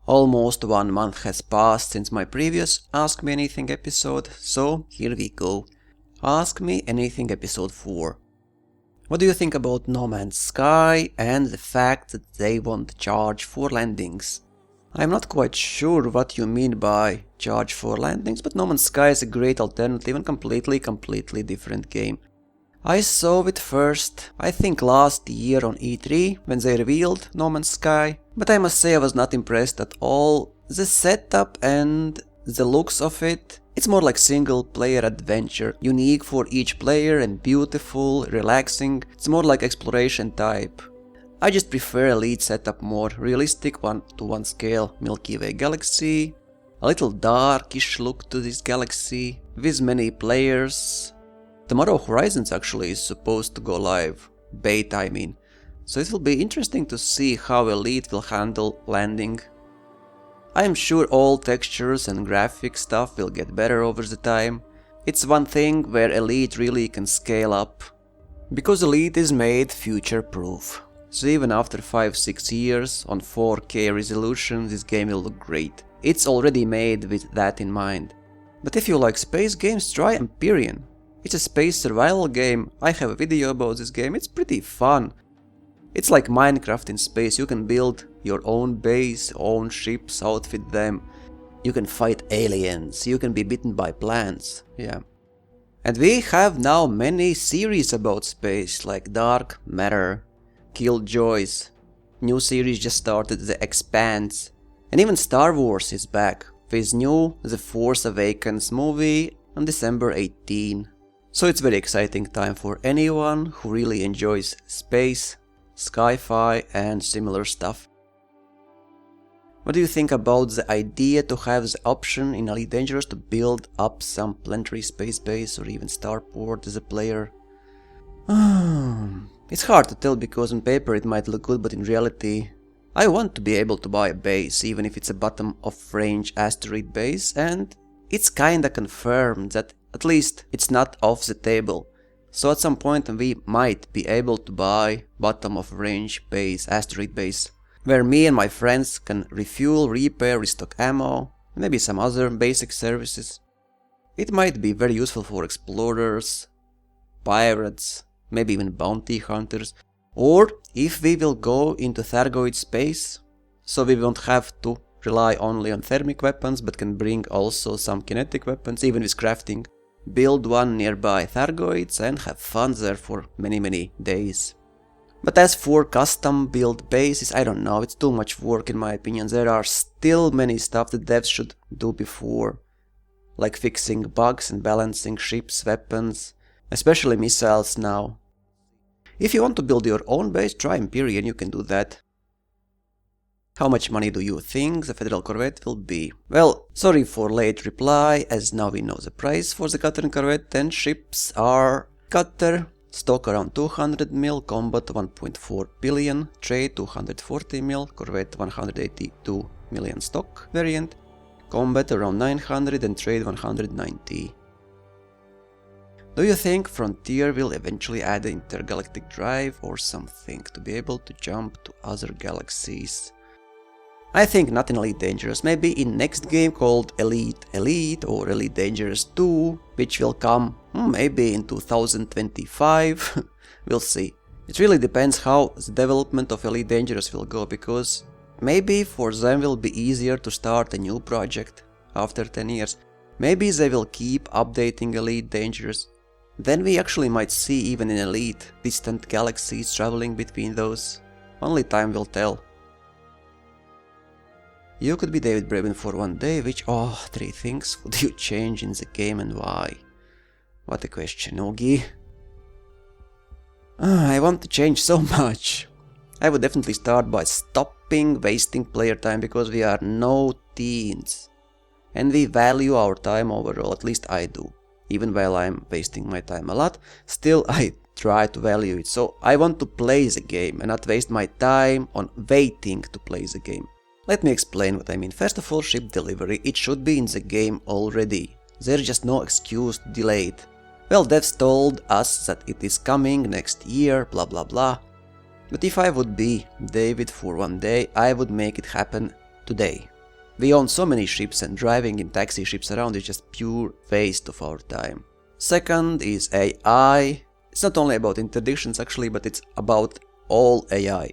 Almost 1 month has passed since my previous Ask Me Anything episode, so here we go. Ask Me Anything episode 4. What do you think about No Man's Sky and the fact that they won't charge for landings? I'm not quite sure what you mean by charge for landings, but No Man's Sky is a great alternative and completely different game. I saw it first, I think last year on E3, when they revealed No Man's Sky, but I must say I was not impressed at all. The setup and the looks of it, it's more like single player adventure, unique for each player and beautiful, relaxing, it's more like exploration type. I just prefer Elite setup, more realistic 1:1 scale Milky Way galaxy, a little darkish look to this galaxy, with many players. Tomorrow Horizons actually is supposed to go live, beta I mean, so it will be interesting to see how Elite will handle landing. I am sure all textures and graphic stuff will get better over the time. It's one thing where Elite really can scale up, because Elite is made future-proof. So even after 5-6 years on 4K resolution, this game will look great. It's already made with that in mind. But if you like space games, try Empyrean. It's a space survival game. I have a video about this game, it's pretty fun. It's like Minecraft in space, you can build your own base, own ships, outfit them. You can fight aliens, you can be bitten by plants, yeah. And we have now many series about space, like Dark Matter, Killjoys. New series just started, The Expanse. And even Star Wars is back, with new The Force Awakens movie on December 18. So it's very exciting time for anyone who really enjoys space, sci-fi and similar stuff. What do you think about the idea to have the option in Elite Dangerous to build up some planetary space base or even starport as a player? It's hard to tell because on paper it might look good, but in reality I want to be able to buy a base, even if it's a bottom of range asteroid base, and it's kinda confirmed that at least it's not off the table. So at some point we might be able to buy bottom of range base, asteroid base, where me and my friends can refuel, repair, restock ammo, and maybe some other basic services. It might be very useful for explorers, pirates, maybe even bounty hunters, or if we will go into Thargoid space, so we won't have to rely only on thermic weapons, but can bring also some kinetic weapons, even with crafting. Build one nearby Thargoids and have fun there for many days. But as for custom build bases, I don't know, it's too much work in my opinion. There are still many stuff that devs should do before, like fixing bugs and balancing ships, weapons, especially missiles now. If you want to build your own base, try Empyrean, you can do that. How much money do you think the Federal Corvette will be? Well, sorry for late reply, as now we know the price for the Cutter and Corvette, and ships are Cutter, stock around 200 mil, combat 1.4 billion, trade 240 mil, Corvette 182 million stock variant, combat around 900 and trade 190. Do you think Frontier will eventually add an intergalactic drive or something to be able to jump to other galaxies? I think not in Elite Dangerous, maybe in next game called Elite or Elite Dangerous 2, which will come maybe in 2025, we'll see. It really depends how the development of Elite Dangerous will go, because maybe for them will be easier to start a new project after 10 years. Maybe they will keep updating Elite Dangerous. Then we actually might see even in Elite distant galaxies traveling between those. Only time will tell. You could be David Braben for 1 day, which 3 things would you change in the game and why? What a question, Ogie. I want to change so much. I would definitely start by stopping wasting player time, because we are no teens. And we value our time overall, at least I do. Even while I'm wasting my time a lot, still I try to value it. So I want to play the game and not waste my time on waiting to play the game. Let me explain what I mean. First of all, ship delivery, it should be in the game already. There's just no excuse to delay it. Well, devs told us that it is coming next year, blah blah blah. But if I would be David for 1 day, I would make it happen today. We own so many ships and driving in taxi ships around is just pure waste of our time. Second is AI. It's not only about interdictions actually, but it's about all AI.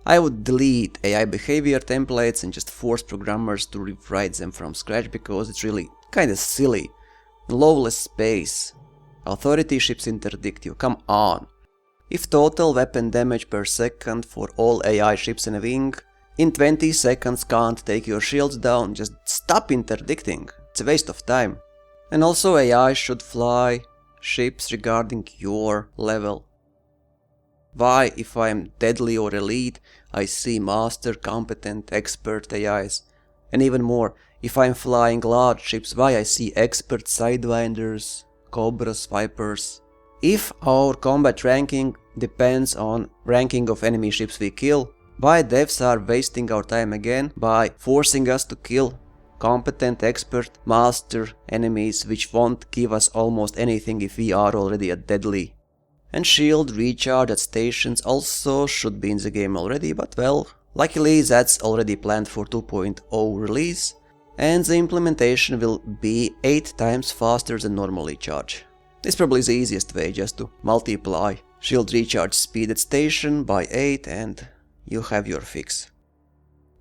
I would delete AI behavior templates and just force programmers to rewrite them from scratch because it's really kinda silly. Lawless space. Authority ships interdict you, come on. If total weapon damage per second for all AI ships in a wing in 20 seconds can't take your shields down, just stop interdicting. It's a waste of time. And also AI should fly ships regarding your level. Why, if I'm deadly or elite, I see master, competent, expert AIs? And even more, if I'm flying large ships, why I see expert sidewinders, cobras, vipers? If our combat ranking depends on ranking of enemy ships we kill, why devs are wasting our time again by forcing us to kill competent, expert, master enemies which won't give us almost anything if we are already at deadly? And shield recharge at stations also should be in the game already, but well, luckily that's already planned for 2.0 release, and the implementation will be 8 times faster than normal recharge. This probably is the easiest way, just to multiply shield recharge speed at station by 8 and you have your fix.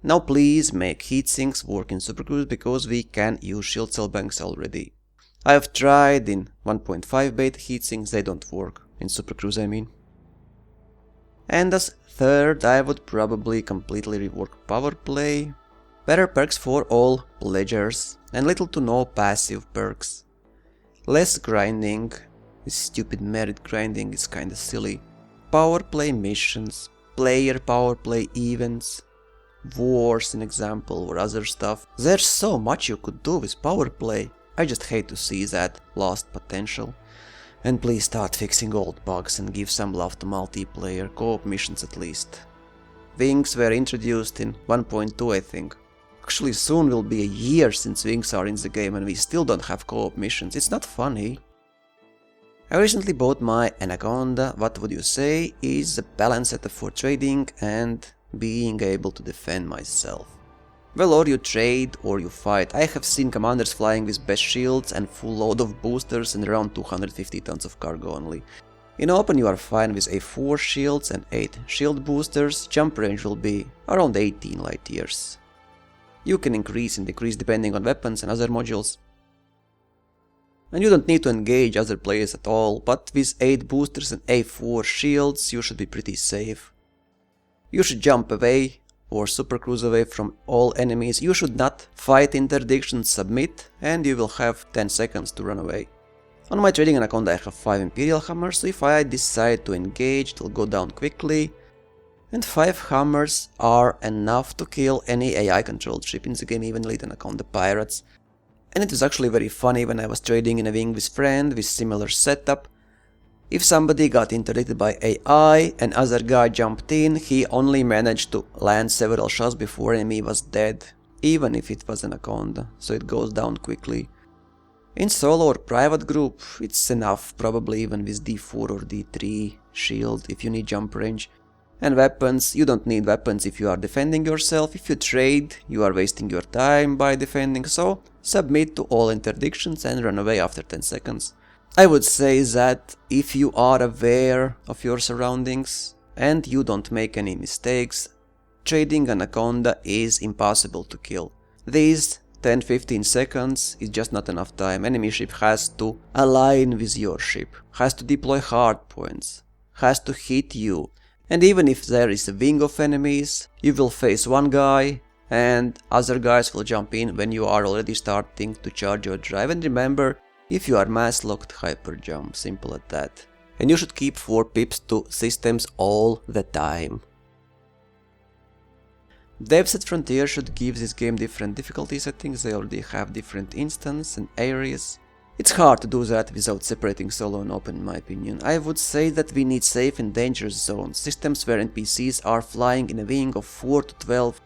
Now please make heatsinks work in Supercruise because we can use shield cell banks already. I have tried in 1.5 beta heatsinks, they don't work. In Supercruise I mean. And as third, I would probably completely rework power play. Better perks for all pledgers and little to no passive perks. Less grinding. This stupid merit grinding is kinda silly. Power play missions, player power play events, wars an example or other stuff. There's so much you could do with power play. I just hate to see that lost potential. And please start fixing old bugs and give some love to multiplayer co-op missions at least. Wings were introduced in 1.2 I think. Actually soon will be a year since wings are in the game and we still don't have co-op missions. It's not funny. I recently bought my Anaconda. What would you say is a balance setup for trading and being able to defend myself. Well, or you trade or you fight. I have seen commanders flying with best shields and full load of boosters and around 250 tons of cargo only. In open you are fine with A4 shields and 8 shield boosters. Jump range will be around 18 light years. You can increase and decrease depending on weapons and other modules. And you don't need to engage other players at all, but with 8 boosters and A4 shields you should be pretty safe. You should jump away or supercruise away from all enemies. You should not fight interdictions, submit, and you will have 10 seconds to run away. On my trading Anaconda I have 5 Imperial Hammers, so if I decide to engage it will go down quickly. And 5 Hammers are enough to kill any AI controlled ship in the game, even Elite Anaconda pirates. And it was actually very funny when I was trading in a wing with friend with similar setup. If somebody got interdicted by AI and other guy jumped in, he only managed to land several shots before enemy was dead, even if it was Anaconda, so it goes down quickly. In solo or private group, it's enough, probably even with D4 or D3 shield if you need jump range. And weapons, you don't need weapons if you are defending yourself. If you trade, you are wasting your time by defending, so submit to all interdictions and run away after 10 seconds. I would say that if you are aware of your surroundings and you don't make any mistakes, trading Anaconda is impossible to kill. These 10-15 seconds is just not enough time. Enemy ship has to align with your ship, has to deploy hard points, has to hit you. And even if there is a wing of enemies, you will face one guy and other guys will jump in when you are already starting to charge your drive. And remember, if you are mass locked, hyper jump, simple as that. And you should keep 4 pips to systems all the time. Devs at Frontier should give this game different difficulty settings. They already have different instances and areas. It's hard to do that without separating solo and open in my opinion. I would say that we need safe and dangerous zones, systems where NPCs are flying in a wing of 4 to 12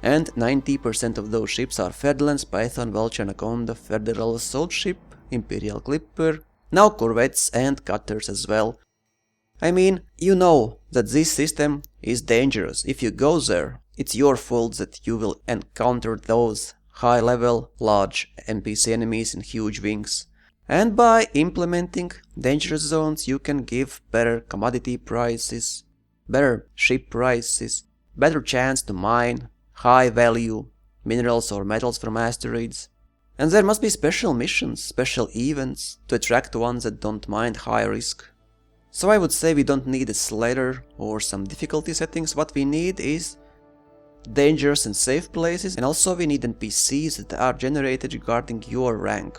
and 90% of those ships are Federlands, Python, Vulture, Anaconda, Federal Assault Ship, Imperial Clipper, now Corvettes and Cutters as well. I mean, you know that this system is dangerous. If you go there, it's your fault that you will encounter those high-level, large NPC enemies and huge wings. And by implementing dangerous zones, you can give better commodity prices, better ship prices, better chance to mine high-value minerals or metals from asteroids. And there must be special missions, special events to attract ones that don't mind high risk. So I would say we don't need a slider or some difficulty settings. What we need is dangerous and safe places, and also we need NPCs that are generated regarding your rank.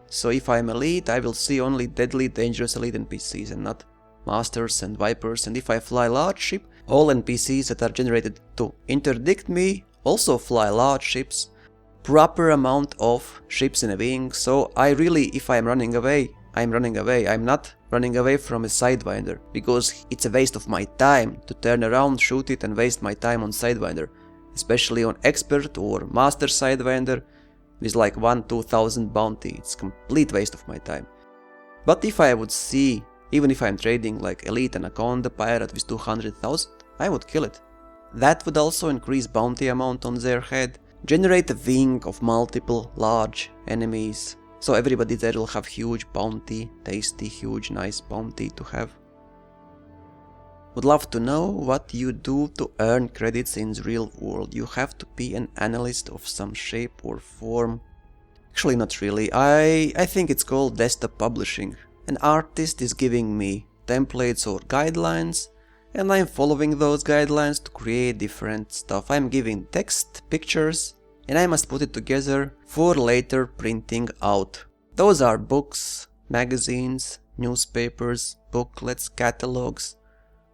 So if I'm elite, I will see only deadly dangerous elite NPCs and not masters and vipers. And if I fly large ship, all NPCs that are generated to interdict me also fly large ships. Proper amount of ships in a wing. So I really, if I'm running away, I'm running away. I'm not running away from a sidewinder, because it's a waste of my time to turn around, shoot it and waste my time on sidewinder, especially on expert or master sidewinder with like 1-2,000 bounty. It's complete waste of my time. But if I would see, even if I'm trading like elite Anaconda pirate with 200,000, I would kill it. That would also increase bounty amount on their head, generate a wing of multiple large enemies. So everybody there will have huge bounty, tasty, huge, nice bounty to have. Would love to know what you do to earn credits in the real world. You have to be an analyst of some shape or form. Actually not really, I think it's called desktop publishing. An artist is giving me templates or guidelines, and I'm following those guidelines to create different stuff. I'm giving text, pictures, and I must put it together for later printing out. Those are books, magazines, newspapers, booklets, catalogs.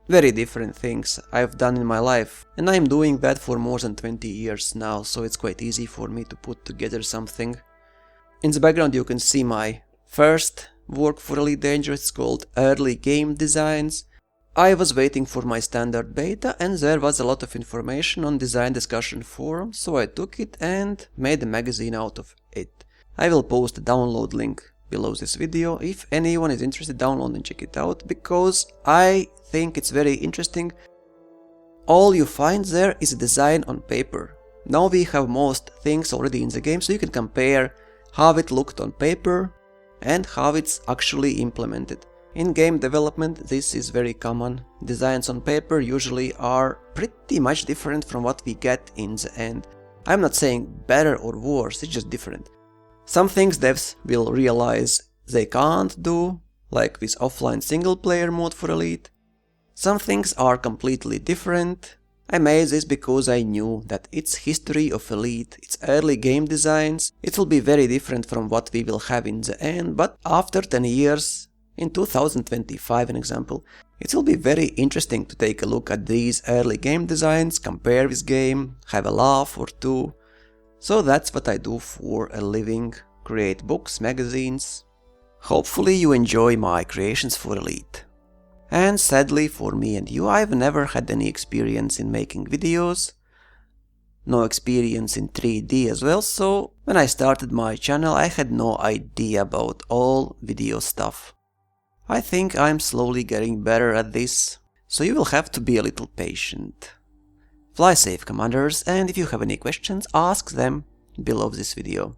Very different things I've done in my life, and I'm doing that for more than 20 years now, so it's quite easy for me to put together something. In the background you can see my first work for Elite Dangerous. It's called Early Game Designs. I was waiting for my standard beta, and there was a lot of information on design discussion forum, so I took it and made a magazine out of it. I will post a download link below this video. If anyone is interested, download and check it out, because I think it's very interesting. All you find there is a design on paper. Now we have most things already in the game, so you can compare how it looked on paper and how it's actually implemented. In game development, this is very common. Designs on paper usually are pretty much different from what we get in the end. I'm not saying better or worse, it's just different. Some things devs will realize they can't do, like with offline single player mode for Elite. Some things are completely different. I made this because I knew that its history of Elite, its early game designs, it will be very different from what we will have in the end, but after 10 years, in 2025 an example, it will be very interesting to take a look at these early game designs, compare with game, have a laugh or two. So that's what I do for a living, create books, magazines. Hopefully you enjoy my creations for Elite. And sadly for me and you, I've never had any experience in making videos, no experience in 3D as well, so when I started my channel I had no idea about all video stuff. I think I'm slowly getting better at this, so you will have to be a little patient. Fly safe, commanders, and if you have any questions, ask them below this video.